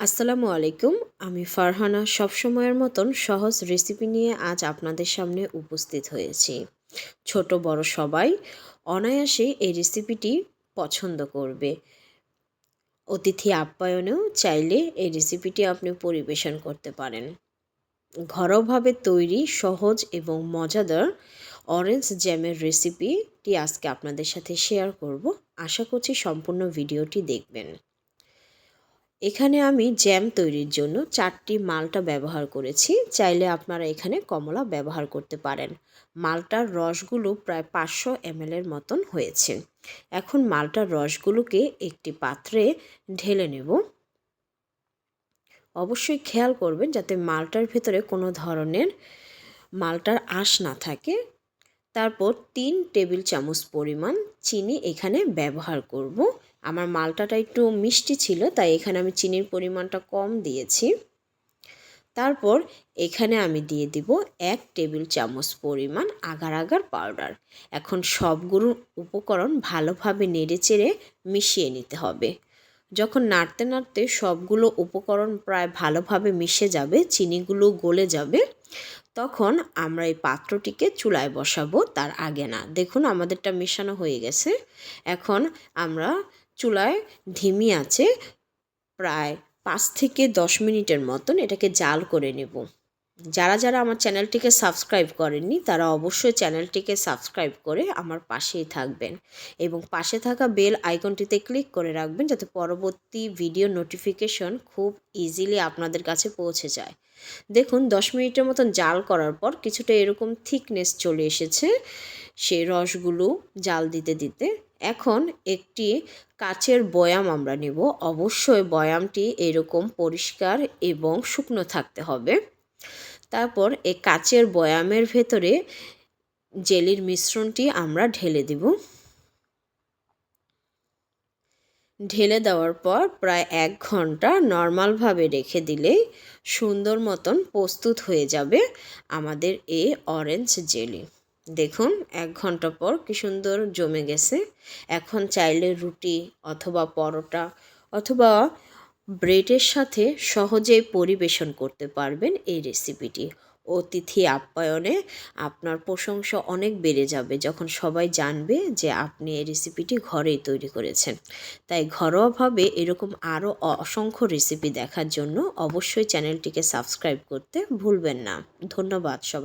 আসসালামু আলাইকুম। আমি ফারহানা সবসময়ের মতন সহজ রেসিপি নিয়ে আজ আপনাদের সামনে উপস্থিত হয়েছি। ছোট বড় সবাই অনায়াসে এই রেসিপিটি পছন্দ করবে। অতিথি আপ্যায়নেও চাইলে এই রেসিপিটি আপনি পরিবেশন করতে পারেন। ঘরোয়াভাবে তৈরি সহজ এবং মজাদার অরেঞ্জ জ্যামের রেসিপিটি আজকে আপনাদের সাথে শেয়ার করব। আশা করছি সম্পূর্ণ ভিডিওটি দেখবেন। এখানে আমি জ্যাম তৈরির জন্য 4টি মাল্টা ব্যবহার করেছি। চাইলে আপনারা এখানে কমলা ব্যবহার করতে পারেন। মাল্টার রসগুলো প্রায় 500 ml এর মতন হয়েছে। এখন মাল্টার রসগুলোকে একটি পাত্রে ঢেলে নেব। অবশ্যই খেয়াল করবেন যাতে মাল্টার ভেতরে কোনো ধরনের মাল্টার আঁশ না থাকে। তারপর 3 টেবিল চামচ পরিমাণ চিনি এখানে ব্যবহার করব। আমার মাল্টাটা একটু মিষ্টি ছিল, তাই এখানে আমি চিনির পরিমাণটা কম দিয়েছি। তারপর এখানে আমি দিয়ে দিব 1 টেবিল চামচ পরিমাণ আগার আগার পাউডার। এখন সবগুলো উপকরণ ভালোভাবে নেড়েচেড়ে মিশিয়ে নিতে হবে। যখন নাড়তে নাড়তে সবগুলো উপকরণ প্রায় ভালোভাবে মিশে যাবে, চিনিগুলো গলে যাবে, তখন আমরা এই পাত্রটিকে চুলায় বসাবো, তার আগে না। দেখুন আমাদেরটা মেশানো হয়ে গেছে। এখন আমরা চুলায় ধিমি আঁচে প্রায় 5 থেকে 10 মিনিটের মতন এটাকে জাল করে নেব। যারা যারা আমার চ্যানেলটিকে সাবস্ক্রাইব করেননি তারা অবশ্যই চ্যানেলটিকে সাবস্ক্রাইব করে আমার পাশেই থাকবেন এবং পাশে থাকা বেল আইকনটিতে ক্লিক করে রাখবেন যাতে পরবর্তী ভিডিও নোটিফিকেশন খুব ইজিলি আপনাদের কাছে পৌঁছে যায়। দেখুন 10 মিনিটের মতন জাল করার পর কিছুটা এরকম থিকনেস চলে এসেছে সেই রসগুলো জাল দিতে দিতে। এখন একটি কাচের বয়াম আমরা নেব। অবশ্যই বয়ামটি এরকম পরিষ্কার এবং শুকনো থাকতে হবে। তারপর এই কাচের বয়ামের ভেতরে জেলির মিশ্রণটি আমরা ঢেলে দেব। ঢেলে দেওয়ার পর প্রায় 1 ঘন্টা নর্মালভাবে রেখে দিলেই সুন্দর মতন প্রস্তুত হয়ে যাবে আমাদের এই অরেঞ্জ জেলি। দেখুন 1 ঘন্টা পর কি সুন্দর জমে গেছে। এখন চাইলে রুটি অথবা পরোটা অথবা ব্রেডের সাথে সহজেই পরিবেশন করতে পারবেন এই রেসিপিটি। অতিথি আপ্যায়নে আপনার প্রশংসা অনেক বেড়ে যাবে যখন সবাই জানবে যে আপনি এই রেসিপিটি ঘরেই তৈরি করেছেন। তাই ঘরোয়াভাবে এরকম আরও অসংখ্য রেসিপি দেখার জন্য অবশ্যই চ্যানেলটিকে সাবস্ক্রাইব করতে ভুলবেন না। ধন্যবাদ সবাই।